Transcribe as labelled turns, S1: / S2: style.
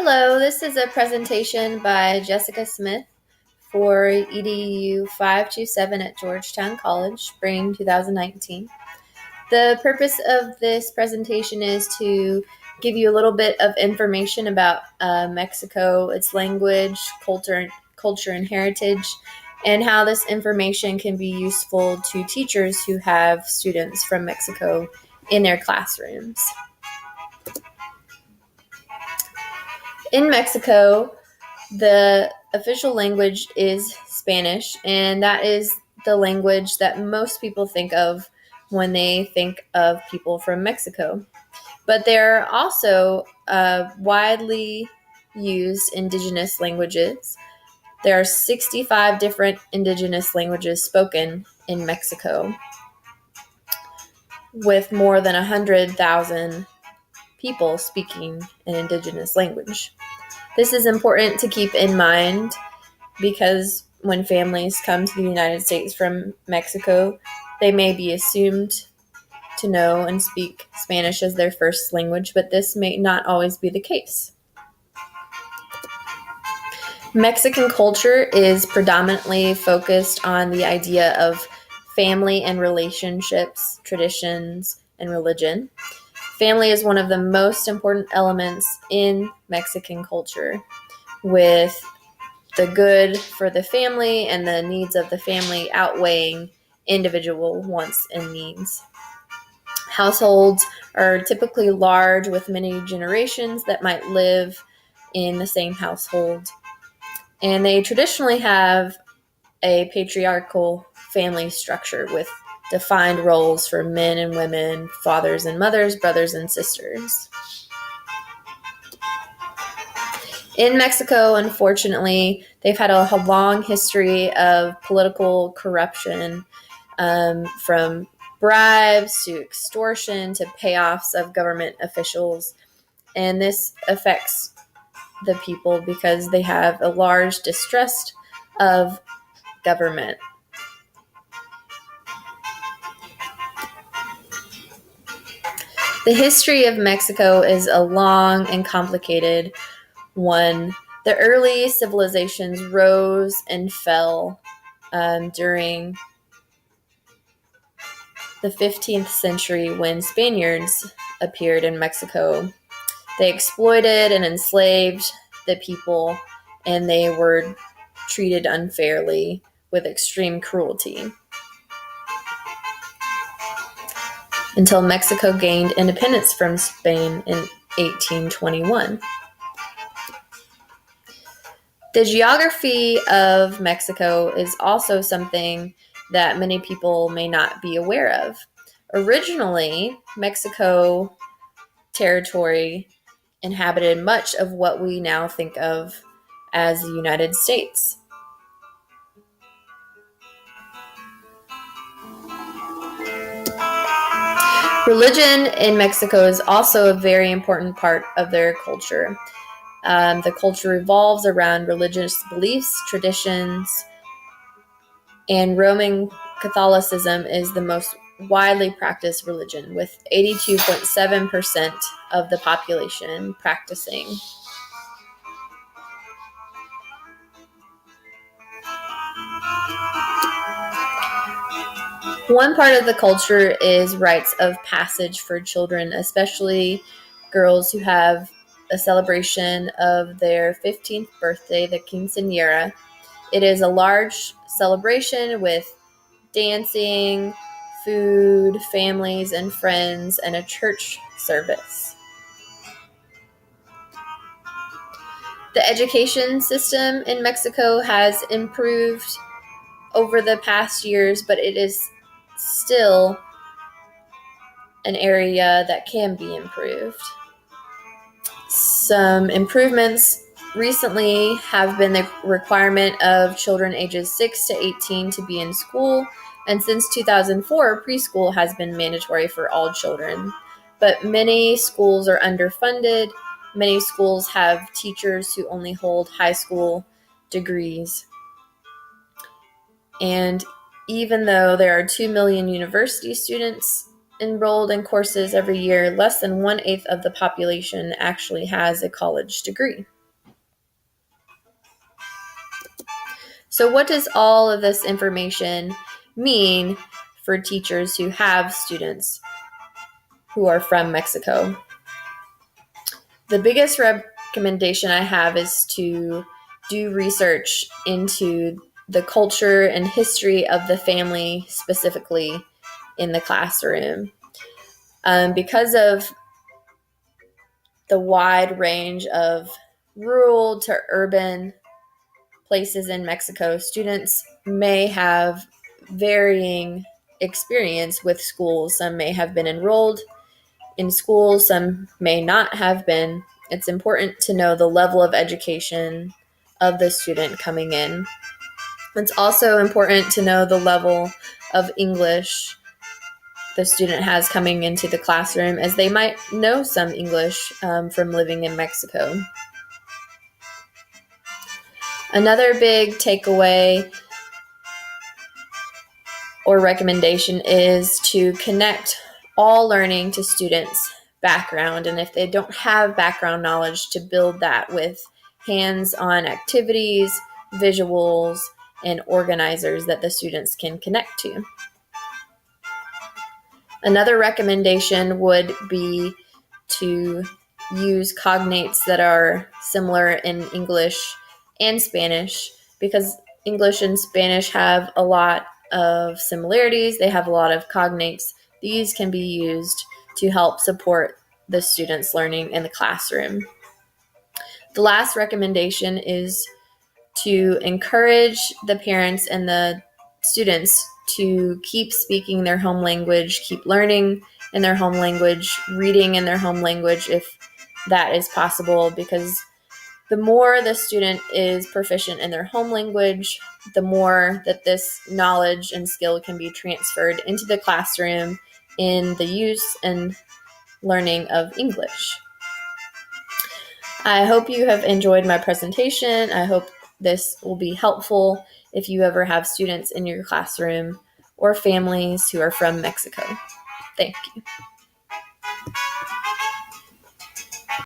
S1: Hello, this is a presentation by Jessica Smith for EDU 527 at Georgetown College, spring 2019. The purpose of this presentation is to give you a little bit of information about Mexico, its language, culture and heritage, and how this information can be useful to teachers who have students from Mexico in their classrooms. In Mexico, the official language is Spanish, and that is the language that most people think of when they think of people from Mexico. But there are also widely used indigenous languages. There are 65 different indigenous languages spoken in Mexico, with more than 100,000 people speaking an indigenous language. This is important to keep in mind because when families come to the United States from Mexico, they may be assumed to know and speak Spanish as their first language, but this may not always be the case. Mexican culture is predominantly focused on the idea of family and relationships, traditions, and religion. Family is one of the most important elements in Mexican culture, with the good for the family and the needs of the family outweighing individual wants and needs. Households are typically large with many generations that might live in the same household. And they traditionally have a patriarchal family structure with defined roles for men and women, fathers and mothers, brothers and sisters. In Mexico, unfortunately, they've had a long history of political corruption, from bribes to extortion to payoffs of government officials. And this affects the people because they have a large distrust of government. The history of Mexico is a long and complicated one. The early civilizations rose and fell during the 15th century when Spaniards appeared in Mexico. They exploited and enslaved the people, and they were treated unfairly with extreme cruelty until Mexico gained independence from Spain in 1821. The geography of Mexico is also something that many people may not be aware of. Originally, Mexico territory inhabited much of what we now think of as the United States. Religion in Mexico is also a very important part of their culture. The culture revolves around religious beliefs, traditions, and Roman Catholicism is the most widely practiced religion, with 82.7% of the population practicing. One part of the culture is rites of passage for children, especially girls who have a celebration of their 15th birthday, the quinceañera. It is a large celebration with dancing, food, families and friends, and a church service. The education system in Mexico has improved over the past years, but it is still an area that can be improved. Some improvements recently have been the requirement of children ages 6 to 18 to be in school, and since 2004, preschool has been mandatory for all children. But many schools are underfunded. Many schools have teachers who only hold high school degrees. And even though there are 2 million university students enrolled in courses every year, less than 1/8 of the population actually has a college degree. So what does all of this information mean for teachers who have students who are from Mexico? The biggest recommendation I have is to do research into the culture and history of the family specifically in the classroom. Because of the wide range of rural to urban places in Mexico, students may have varying experience with schools. Some may have been enrolled in schools, some may not have been. It's important to know the level of education of the student coming in. It's also important to know the level of English the student has coming into the classroom, as they might know some English from living in Mexico. Another big takeaway or recommendation is to connect all learning to students' background, and if they don't have background knowledge, to build that with hands-on activities, visuals, and organizers that the students can connect to. Another recommendation would be to use cognates that are similar in English and Spanish, because English and Spanish have a lot of similarities. They have a lot of cognates. These can be used to help support the students' learning in the classroom. The last recommendation is to encourage the parents and the students to keep speaking their home language, keep learning in their home language, reading in their home language if that is possible, because the more the student is proficient in their home language, the more that this knowledge and skill can be transferred into the classroom in the use and learning of English. I hope you have enjoyed my presentation. I hope this will be helpful if you ever have students in your classroom or families who are from Mexico. Thank you.